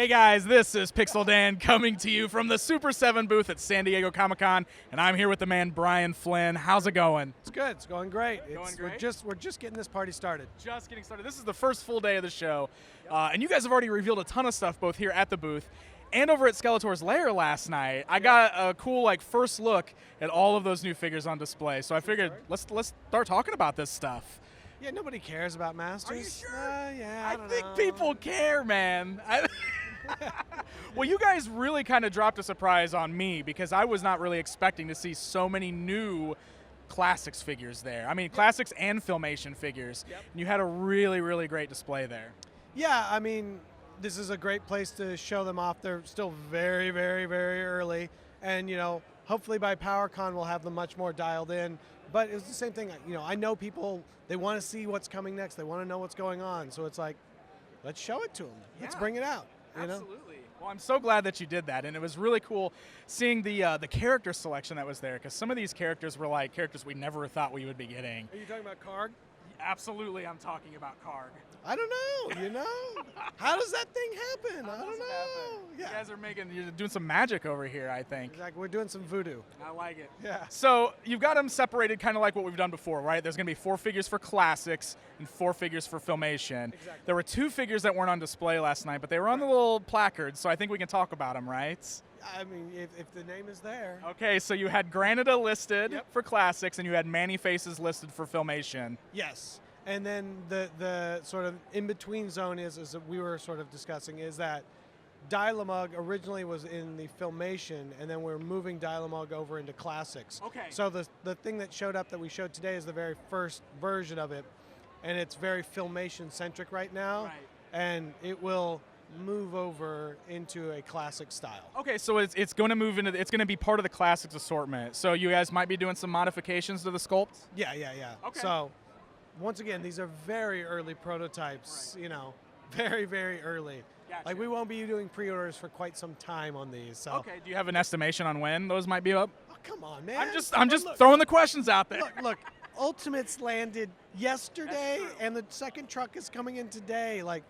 Hey guys, this is Pixel Dan coming to you from the Super7 booth at San Diego Comic-Con, and I'm here with the man Brian Flynn. How's it going? It's good. It's going great. Going great? We're just getting this party started. Just getting started. This is the first full day of the show, and you guys have already revealed a ton of stuff both here at the booth and over at Skeletor's Lair last night. I got a cool first look at all of those new figures on display, so I figured let's start talking about this stuff. Yeah, nobody cares about Masters. Are you sure? Yeah, I don't think know. people care, man. Well, you guys really kind of dropped a surprise on me because I was not really expecting to see so many new Classics figures there. I mean, Classics and Filmation figures. Yep. And you had a really, really great display there. Yeah, I mean, this is a great place to show them off. They're still very, very, very early, and hopefully by PowerCon we'll have them much more dialed in. But it was the same thing. I know people, they want to see what's coming next. They want to know what's going on. So it's like, let's show it to them. Let's bring it out. Absolutely. Well, I'm so glad that you did that, and it was really cool seeing the character selection that was there, because some of these characters were like characters we never thought we would be getting. Are you talking about Karg? Absolutely, I'm talking about Karg. I don't know, How does that thing happen? I don't know. Yeah. You guys are you're doing some magic over here, I think. Exactly. We're doing some voodoo. I like it. Yeah. So you've got them separated kind of like what we've done before, right? There's going to be 4 figures for Classics and 4 figures for Filmation. Exactly. There were 2 figures that weren't on display last night, but they were on the little placards, so I think we can talk about them, right? I mean, if the name is there. Okay, so you had Granada listed Yep. for Classics, and you had Manny Faces listed for Filmation. Yes. And then the sort of in-between zone is that we were sort of discussing, is that Dialemug originally was in the Filmation, and then we're moving Dialemug over into Classics. Okay. So the thing that showed up that we showed today is the very first version of it, and it's very Filmation-centric right now. Right. And it will move over into a Classic style. Okay, so it's going to move into, it's going to be part of the Classics assortment. So you guys might be doing some modifications to the sculpts? Yeah. Okay. So, once again, these are very early prototypes, Right. Very, very early. Gotcha. Like, we won't be doing pre-orders for quite some time on these. So. Okay, do you have an estimation on when those might be up? Oh, come on, man. I'm just Look, throwing the questions out there. Look, Ultimates landed yesterday, That's true. and the second truck is coming in today. Like,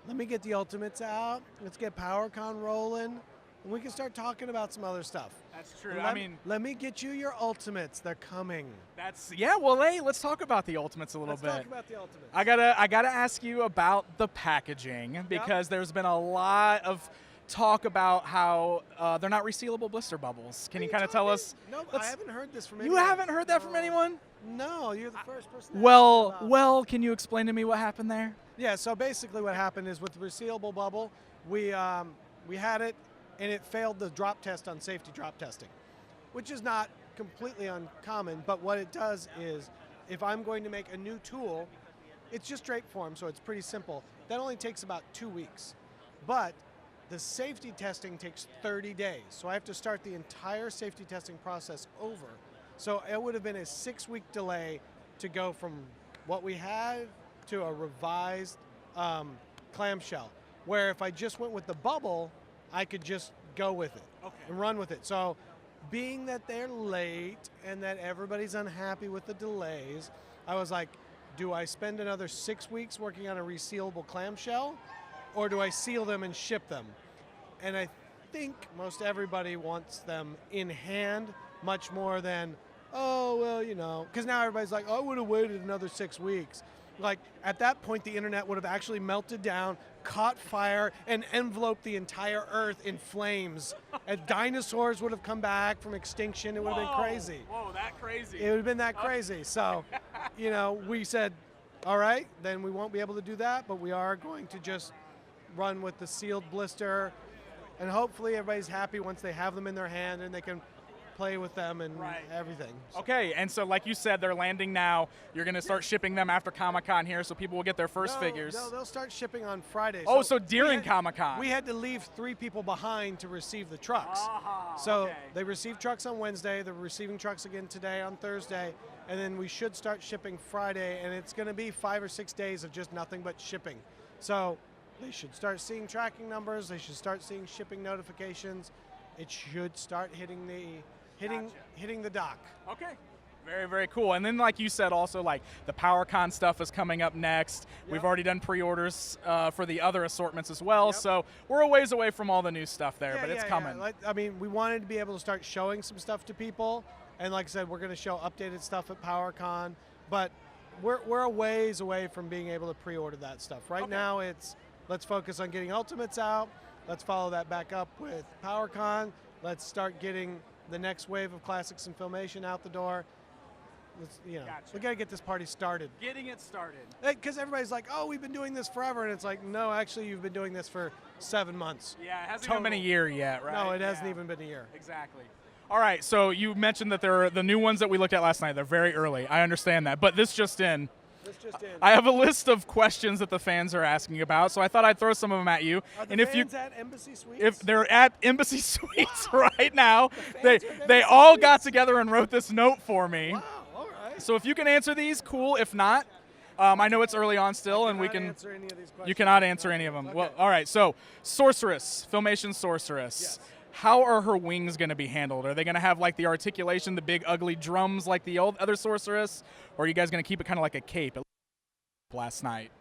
let me get the Ultimates out. Let's get PowerCon rolling, and we can start talking about some other stuff. That's true. Let me get you your Ultimates. They're coming. Well, hey, let's talk about the Ultimates a little Let's bit. talk about the Ultimates. I gotta ask you about the packaging, because there's been a lot of talk about how they're not resealable blister bubbles. Can you kind of tell us? No, I haven't heard this from You anyone. haven't heard that from anyone? No, you're the first person. to ask about it. Well, can you explain to me what happened there? Yeah, so basically what happened is with the resealable bubble, we had it, and it failed the drop test on safety drop testing, which is not completely uncommon, but what it does is, if I'm going to make a new tool, it's just drape form, so it's pretty simple. That only takes about 2 weeks. But the safety testing takes 30 days, so I have to start the entire safety testing process over. So it would have been a 6-week delay to go from what we had to a revised clamshell, where if I just went with the bubble, I could just go with it and run with it. So being that they're late and that everybody's unhappy with the delays, I was like, do I spend another 6 weeks working on a resealable clamshell, or do I seal them and ship them? And I think most everybody wants them in hand much more than, oh, well, because now everybody's like, oh, I would have waited another 6 weeks. Like, at that point, the internet would have actually melted down, caught fire, and enveloped the entire Earth in flames. And dinosaurs would have come back from extinction. It would have been crazy. Whoa, that crazy. It would have been that crazy. So, we said, all right, then we won't be able to do that, but we are going to just run with the sealed blister. And hopefully everybody's happy once they have them in their hand and they can play with them and everything. So. Okay, and so like you said, they're landing now. You're going to start shipping them after Comic-Con here, so people will get their first figures. No, they'll start shipping on Friday. Oh, so during Comic-Con. We had to leave 3 people behind to receive the trucks. They received trucks on Wednesday. They're receiving trucks again today on Thursday. And then we should start shipping Friday, and it's going to be 5 or 6 days of just nothing but shipping. So they should start seeing tracking numbers. They should start seeing shipping notifications. It should start hitting the dock. Okay. Very, very cool. And then, like you said, also like the PowerCon stuff is coming up next. Yep. We've already done pre-orders for the other assortments as well. Yep. So we're a ways away from all the new stuff there, but it's coming. Yeah. I mean, we wanted to be able to start showing some stuff to people, and like I said, we're going to show updated stuff at PowerCon. But we're a ways away from being able to pre-order that stuff. Right now, it's let's focus on getting Ultimates out. Let's follow that back up with PowerCon. Let's start getting the next wave of Classics and Filmation out the door. We got to get this party started. Getting it started. Because everybody's like, oh, we've been doing this forever. And it's like, no, actually, you've been doing this for 7 months. Yeah, it hasn't even been a year yet, right? No, it hasn't even been a year. Exactly. All right, so you mentioned that they're the new ones that we looked at last night. They're very early. I understand that. But this just in. I have a list of questions that the fans are asking about, so I thought I'd throw some of them at you. Are the fans at Embassy Suites? If they're at Embassy Suites right now, they all got together and wrote this note for me. Wow, all right. So if you can answer these, cool. If not, I know it's early on still, and we can. Answer any of these questions. You cannot answer any of them. Okay. Well, all right. So Sorceress, Filmation Sorceress. Yes. How are her wings going to be handled? Are they going to have like the articulation, the big ugly drums like the other Sorceress, or are you guys going to keep it kind of like a cape? Last night.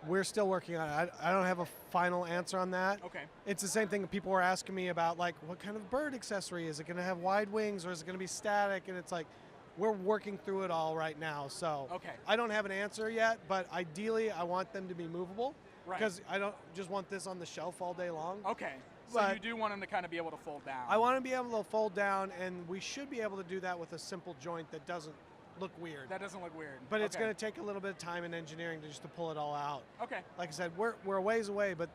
We're still working on it. I don't have a final answer on that. Okay. It's the same thing people were asking me about, like, what kind of bird accessory? Is it going to have wide wings or is it going to be static? And it's like, we're working through it all right now. So I don't have an answer yet, but ideally I want them to be movable. Right. Because I don't just want this on the shelf all day long. Okay. So you do want them to kind of be able to fold down. I want to be able to fold down, and we should be able to do that with a simple joint that doesn't look weird. That doesn't look weird. But it's going to take a little bit of time and engineering to pull it all out. Okay. Like I said, we're a ways away, but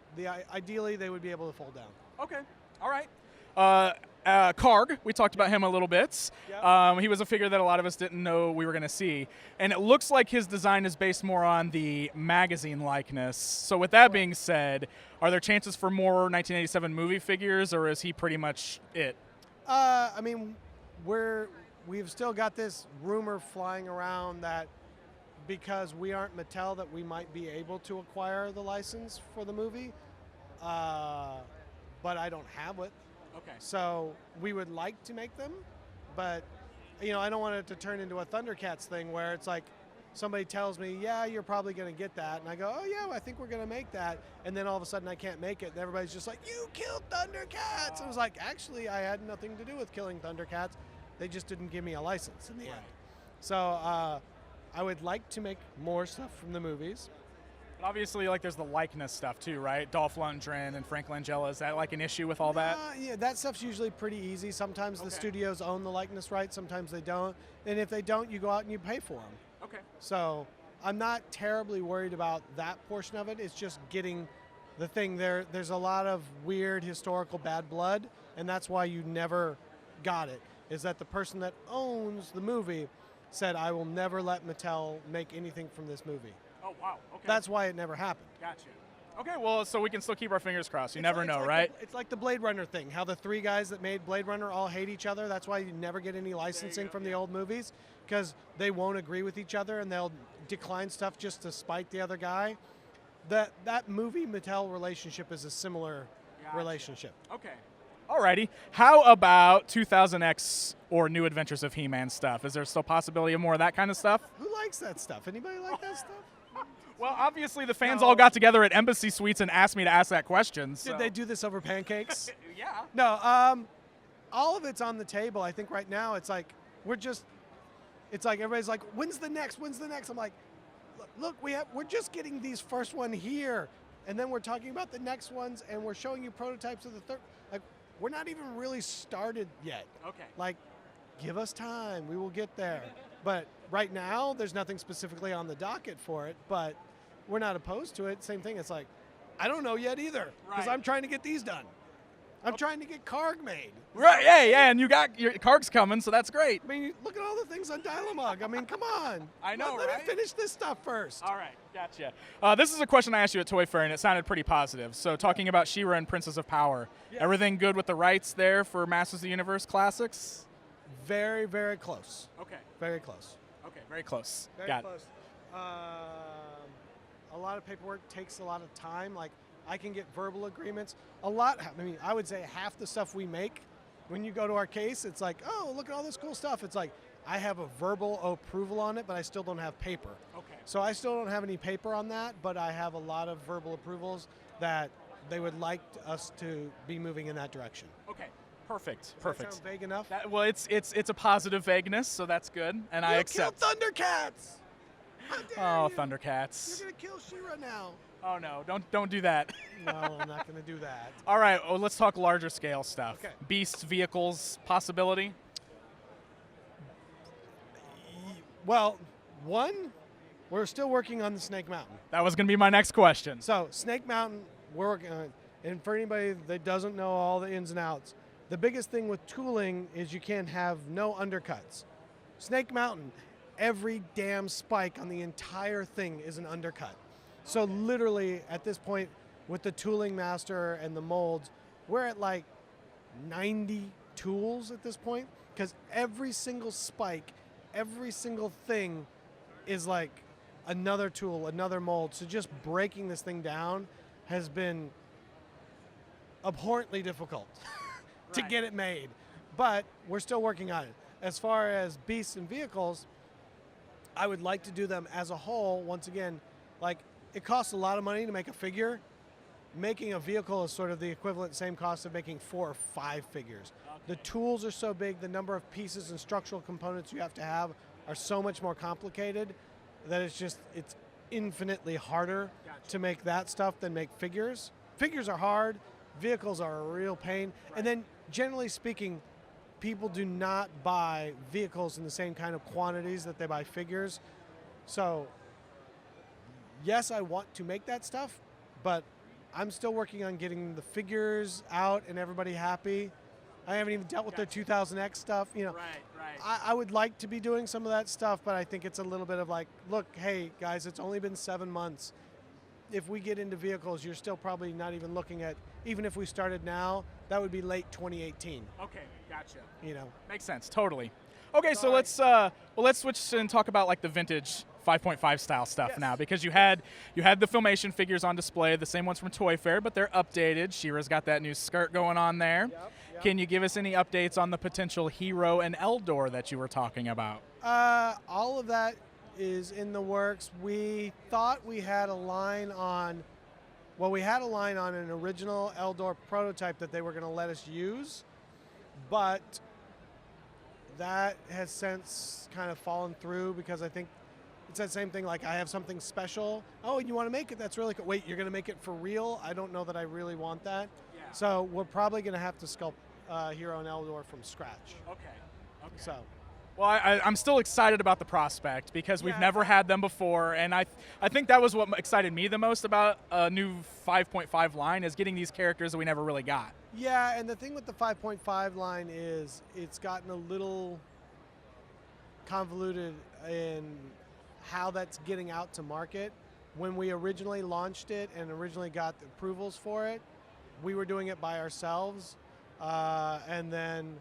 ideally they would be able to fold down. Okay. All right. Karg, we talked about him a little bit. Yep. He was a figure that a lot of us didn't know we were going to see. And it looks like his design is based more on the magazine likeness. So with that being said, are there chances for more 1987 movie figures, or is he pretty much it? I mean, we've still got this rumor flying around that because we aren't Mattel that we might be able to acquire the license for the movie, but I don't have it. Okay. So we would like to make them, but I don't want it to turn into a Thundercats thing where it's like somebody tells me, yeah, you're probably going to get that, and I go, oh yeah, I think we're going to make that, and then all of a sudden I can't make it, and everybody's just like, you killed Thundercats. I was like, actually, I had nothing to do with killing Thundercats. They just didn't give me a license in the end. So I would like to make more stuff from the movies. But obviously, like, there's the likeness stuff too, right? Dolph Lundgren and Frank Langella. Is that like an issue with all that? Yeah, that stuff's usually pretty easy. Sometimes the studios own the likeness rights, sometimes they don't. And if they don't, you go out and you pay for them. Okay. So I'm not terribly worried about that portion of it. It's just getting the thing there. There's a lot of weird historical bad blood, and that's why you never got it. Is that the person that owns the movie said, I will never let Mattel make anything from this movie. Oh, wow. Okay. That's why it never happened. Gotcha. Okay, well, so we can still keep our fingers crossed. You never know, right? It's like the Blade Runner thing, how the 3 guys that made Blade Runner all hate each other. That's why you never get any licensing from the old movies, because they won't agree with each other and they'll decline stuff just to spite the other guy. That movie-Mattel relationship is a similar relationship. Okay. Alrighty. How about 2000X or New Adventures of He-Man stuff? Is there still possibility of more of that kind of stuff? Who likes that stuff? Anybody like that stuff? Well, obviously the fans all got together at Embassy Suites and asked me to ask that question. So. Did they do this over pancakes? Yeah. No, all of it's on the table. I think right now it's like it's like everybody's like, when's the next? When's the next? I'm like, look, we're just getting these first one here, and then we're talking about the next ones, and we're showing you prototypes of the third. Like, we're not even really started yet. Okay. Like, give us time. We will get there. But right now, there's nothing specifically on the docket for it, but we're not opposed to it. Same thing. It's like, I don't know yet either, because I'm trying to get these done. I'm trying to get Karg made. Right, yeah, and you got your Karg's coming, so that's great. I mean, look at all the things on Dial-A-Mog. I mean, come on. I know, Let me finish this stuff first. All right, gotcha. This is a question I asked you at Toy Fair, and it sounded pretty positive. So talking about She-Ra and Princess of Power, everything good with the rights there for Masters of the Universe Classics? Very, very close. Okay. Very close. Okay, very close. Very got close. A lot of paperwork takes a lot of time. Like, I can get verbal agreements. I would say half the stuff we make, when you go to our case, it's like, oh, look at all this cool stuff. It's like I have a verbal approval on it, but I still don't have paper. Okay. So I still don't have any paper on that, but I have a lot of verbal approvals that they would like us to be moving in that direction. Okay. Perfect. Does Perfect. that sound vague enough? Well, it's a positive vagueness, so that's good, and I accept. Kill Thundercats! How dare Oh, you? Thundercats. You're gonna kill She-Ra now. Oh no, don't do that. No, I'm not gonna do that. All right, well, let's talk larger scale stuff. Okay. Beasts, vehicles, possibility. Well, we're still working on the Snake Mountain. That was going to be my next question. So Snake Mountain, we're working on it. And for anybody that doesn't know all the ins and outs, the biggest thing with tooling is you can't have no undercuts. Snake Mountain, every damn spike on the entire thing is an undercut. So literally at this point with the tooling master and the molds, we're at like 90 tools at this point because every single spike, every single thing is like another tool, another mold. So just breaking this thing down has been abhorrently difficult to get it made. But we're still working on it. As far as beasts and vehicles, I would like to do them as a whole. Once again, like it costs a lot of money to make a figure. Making a vehicle is sort of the equivalent same cost of making 4 or 5 figures. Okay. The tools are so big, the number of pieces and structural components you have to have are so much more complicated that it's infinitely harder to make that stuff than make figures. Figures are hard, vehicles are a real pain. Right. And then generally speaking, people do not buy vehicles in the same kind of quantities that they buy figures. So yes, I want to make that stuff, but I'm still working on getting the figures out and everybody happy. I haven't even dealt with their 2000X stuff. You know, Right. I would like to be doing some of that stuff, but I think it's a little bit of like, look, hey guys, it's only been 7 months. If we get into vehicles, you're still probably not even looking at, even if we started now, that would be late 2018. Okay, gotcha. You know, Makes sense, totally. Okay, Sorry. so let's switch and talk about like the vintage 5.5 style stuff Yes. now, because you had the Filmation figures on display, the same ones from Toy Fair, but they're updated. She-Ra's got that new skirt going on there. Yep. Can you give us any updates on the potential Hero and Eldor that you were talking about? all of that is in the works. We thought we had a line on, we had a line on an original Eldor prototype that they were going to let us use, but that has since kind of fallen through because I think it's that same thing, like I have something special. Oh, you want to make it? That's really cool. Wait, you're going to make it for real? I don't know that I really want that. Yeah. So we're probably going to have to sculpt Hero and Eldor from scratch. Okay. So. Well, I'm still excited about the prospect because we've Yeah. never had them before, and I think that was what excited me the most about a new 5.5 line is getting these characters that we never really got. Yeah, and the thing with the 5.5 line is it's gotten a little convoluted in how that's getting out to market. When we originally launched it and originally got the approvals for it, we were doing it by ourselves, and then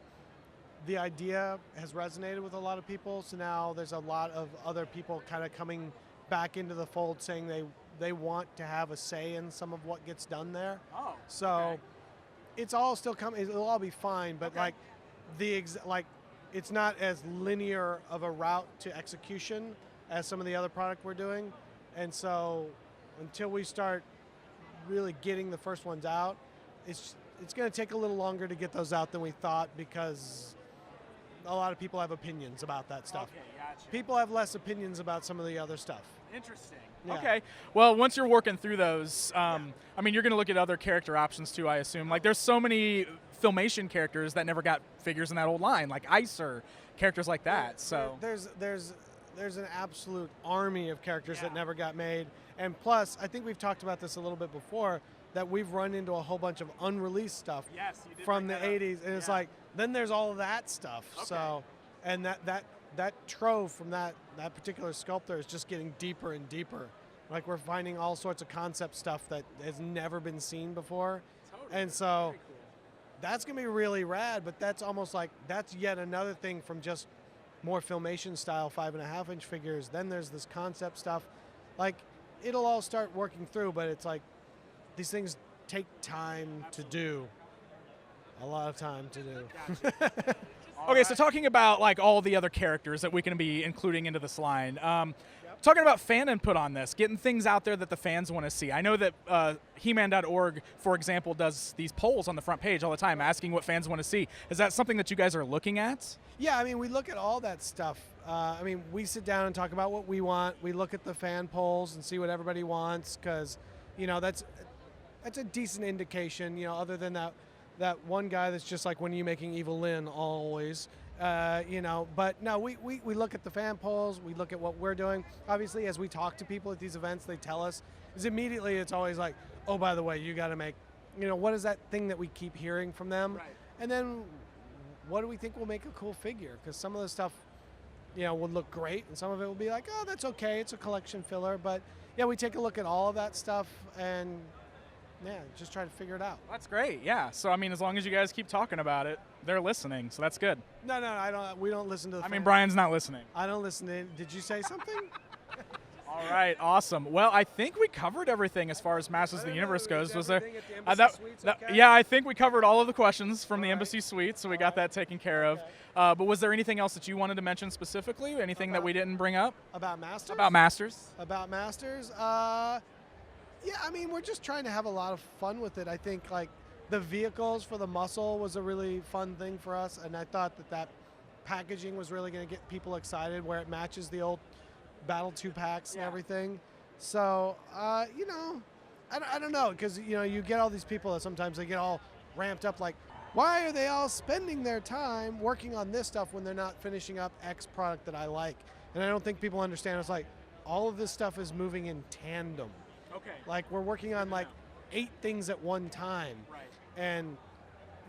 the idea has resonated with a lot of people, so now there's a lot of other people kind of coming back into the fold saying they want to have a say in some of what gets done there. Oh. So it's all still coming, it'll all be fine, but Okay. like it's not as linear of a route to execution as some of the other product we're doing. And so until we start really getting the first ones out, it's going to take a little longer to get those out than we thought because a lot of people have opinions about that stuff. Okay, gotcha. People have less opinions about some of the other stuff. Interesting. Yeah. Okay. Well, once you're working through those, I mean, you're going to look at other character options too, I assume. Like, there's so many Filmation characters that never got figures in that old line, like Icer, characters like that. So there's an absolute army of characters that Yeah. never got made. And plus, I think we've talked about this a little bit before, that we've run into a whole bunch of unreleased stuff yes, you did from bring the that up. 80s, and it's Yeah. like, then there's all of that stuff. Okay. So, and that trove from that particular sculptor is just getting deeper and deeper. Like, we're finding all sorts of concept stuff that has never been seen before. Totally. And so Very cool. that's going to be really rad, but that's almost like, that's yet another thing from just more Filmation style 5.5 inch figures. Then there's this concept stuff. Like, it'll all start working through, but it's like, these things take time to do. A lot of time to do. Gotcha. Okay, so talking about like all the other characters that we can be including into this line, talking about fan input on this, getting things out there that the fans want to see. I know that He-Man.org, for example, does these polls on the front page all the time asking what fans want to see. Is that something that you guys are looking at? Yeah, I mean, we look at all that stuff. I mean, we sit down and talk about what we want. We look at the fan polls and see what everybody wants because, you know, that's a decent indication, you know, other than that one guy that's just like, when are you making Evil Lynn always, you know. But no, we look at the fan polls. We look at what we're doing. Obviously, as we talk to people at these events, they tell us, is immediately it's always like, oh, by the way, you got to make, you know, what is that thing that we keep hearing from them? Right. And then what do we think will make a cool figure? Because some of the stuff, you know, will look great, and some of it will be like, oh, that's okay, it's a collection filler. But yeah, we take a look at all of that stuff and yeah, just try to figure it out. That's great, yeah. So, I mean, as long as you guys keep talking about it, they're listening, so that's good. No, I don't. We don't listen to the I mean, fans. Brian's not listening. I don't listen to. Did you say something? All right, awesome. Well, I think we covered everything as far as Masters of the Universe goes. Was there? Yeah, I think we covered all of the questions from the Embassy Suite, so we got that taken care of. But was there anything else that you wanted to mention specifically? Anything that we didn't bring up? About Masters? About Masters? About Masters? Yeah, I mean, we're just trying to have a lot of fun with it. I think, like, the vehicles for the Muscle was a really fun thing for us, and I thought that packaging was really going to get people excited, where it matches the old Battle 2 packs and everything. So, you know, I don't know, because, you know, you get all these people that sometimes they get all ramped up, like, why are they all spending their time working on this stuff when they're not finishing up X product that I like? And I don't think people understand. It's like, all of this stuff is moving in tandem. Okay. Like, we're working on like 8 things at one time. Right. And,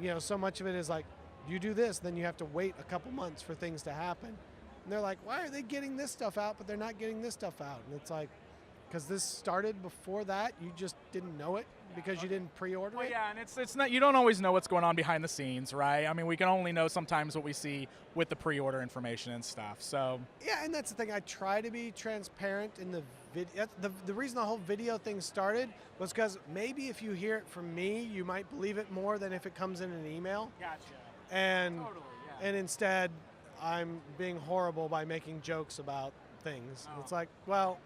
you know, so much of it is like, you do this, then you have to wait a couple months for things to happen. And they're like, why are they getting this stuff out, but they're not getting this stuff out? And it's like, because this started before that, you just didn't know it because you didn't pre-order it. Yeah, and it's not, you don't always know what's going on behind the scenes, right? I mean, we can only know sometimes what we see with the pre-order information and stuff. So yeah, and that's the thing. I try to be transparent in the video. The reason the whole video thing started was because maybe if you hear it from me, you might believe it more than if it comes in an email. Gotcha. And Totally, yeah. and instead, I'm being horrible by making jokes about things. Oh. It's like, well,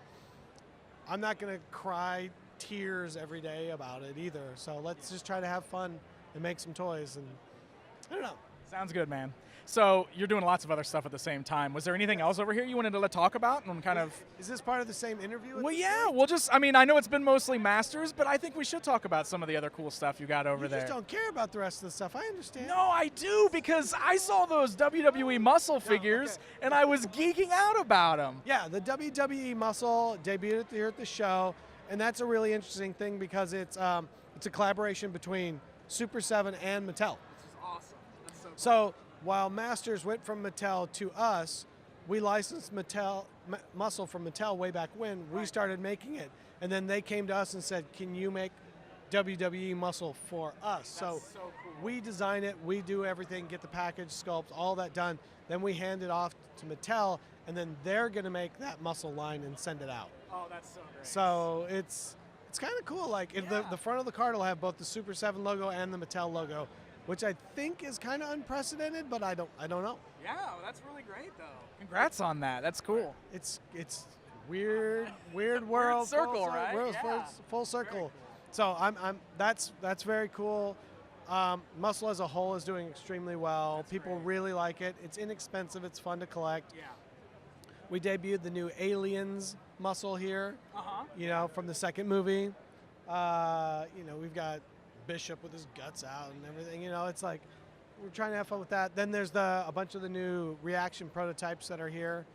I'm not going to cry tears every day about it either. So let's just try to have fun and make some toys. And I don't know. Sounds good, man. So you're doing lots of other stuff at the same time. Was there anything else over here you wanted to talk about and kind of? Is this part of the same interview? Well, yeah. We'll just. I mean, I know it's been mostly Masters, but I think we should talk about some of the other cool stuff you got over there. You just don't care about the rest of the stuff. I understand. No, I do, because I saw those WWE Muscle figures and I was geeking out about them. Yeah, the WWE Muscle debuted here at the show, and that's a really interesting thing because it's a collaboration between Super7 and Mattel. This is awesome. That's so cool. So while Masters went from Mattel to us, we licensed Muscle from Mattel way back when. We started making it, and then they came to us and said, can you make WWE Muscle for us? So cool. we design it, we do everything, get the package, sculpt, all that done. Then we hand it off to Mattel, and then they're going to make that Muscle line and send it out. Oh, that's so great. So it's kind of cool. Like the front of the card will have both the Super7 logo and the Mattel logo, which I think is kind of unprecedented, but I don't know. Yeah, that's really great though. Congrats on that. That's cool. It's weird world. circle, full right? World, Yeah. full circle. Very cool. So that's very cool. Muscle as a whole is doing extremely well. That's People great. really like it. It's inexpensive. It's fun to collect. Yeah. We debuted the new Aliens Muscle here. You know, from the second movie. You know, we've got Bishop with his guts out and everything. You know, it's like we're trying to have fun with that. Then there's a bunch of the new reaction prototypes that are here.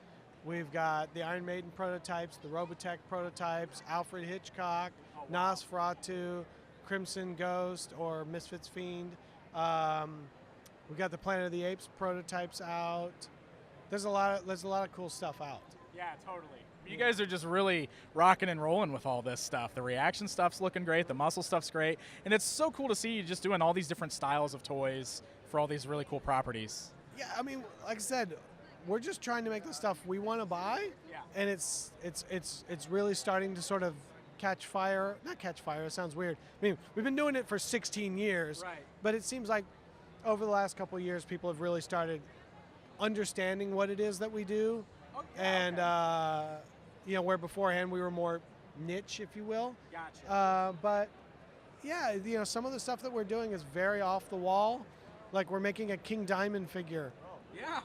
We've got the Iron Maiden prototypes, the Robotech prototypes, Alfred Hitchcock, Nosferatu, Crimson Ghost, or Misfits Fiend. We've got the Planet of the Apes prototypes out. There's a lot of cool stuff out. Yeah, totally. You guys are just really rocking and rolling with all this stuff. The reaction stuff's looking great. The muscle stuff's great. And it's so cool to see you just doing all these different styles of toys for all these really cool properties. Yeah, I mean, like I said, we're just trying to make the stuff we want to buy. Yeah. And it's really starting to sort of catch fire. Not catch fire, it sounds weird. I mean, we've been doing it for 16 years. Right. But it seems like over the last couple of years, people have really started understanding what it is that we do. And, you know, where beforehand we were more niche, if you will. Gotcha. But, yeah, you know, some of the stuff that we're doing is very off the wall. Like we're making a King Diamond figure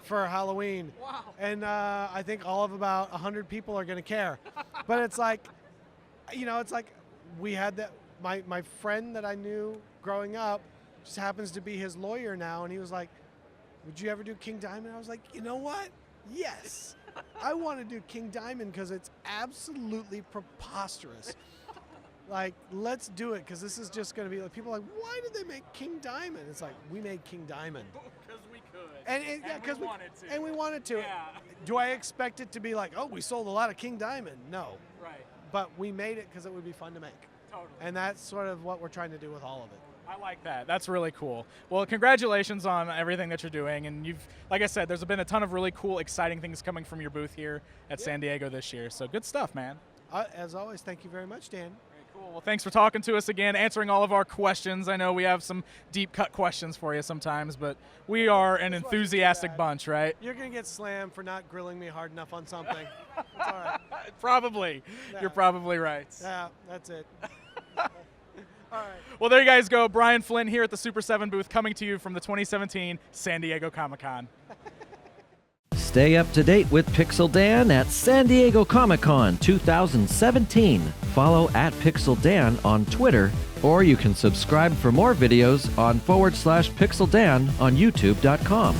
for Halloween. Wow. And I think all of about 100 people are going to care. But it's like, you know, it's like we had that. My friend that I knew growing up just happens to be his lawyer now. And he was like, would you ever do King Diamond? I was like, you know what? Yes. I want to do King Diamond because it's absolutely preposterous. Like, let's do it because this is just going to be like, people are like, why did they make King Diamond? It's like, we made King Diamond. Because we could. And we wanted to. And we wanted to. Yeah. Do I expect it to be like, oh, we sold a lot of King Diamond? No. Right. But we made it because it would be fun to make. Totally. And that's sort of what we're trying to do with all of it. I like that. That's really cool. Well, congratulations on everything that you're doing. And you've, like I said, there's been a ton of really cool, exciting things coming from your booth here at San Diego this year. So good stuff, man. As always, thank you very much, Dan. Very cool. Well, thanks for talking to us again, answering all of our questions. I know we have some deep cut questions for you sometimes, but we are an enthusiastic bunch, right? You're going to get slammed for not grilling me hard enough on something. It's all right. Probably. Yeah. You're probably right. Yeah, that's it. All right. Well, there you guys go. Brian Flynn here at the Super7 booth, coming to you from the 2017 San Diego Comic-Con. Stay up to date with Pixel Dan at San Diego Comic-Con 2017. Follow at Pixel Dan on Twitter, or you can subscribe for more videos on /Pixel Dan on YouTube.com.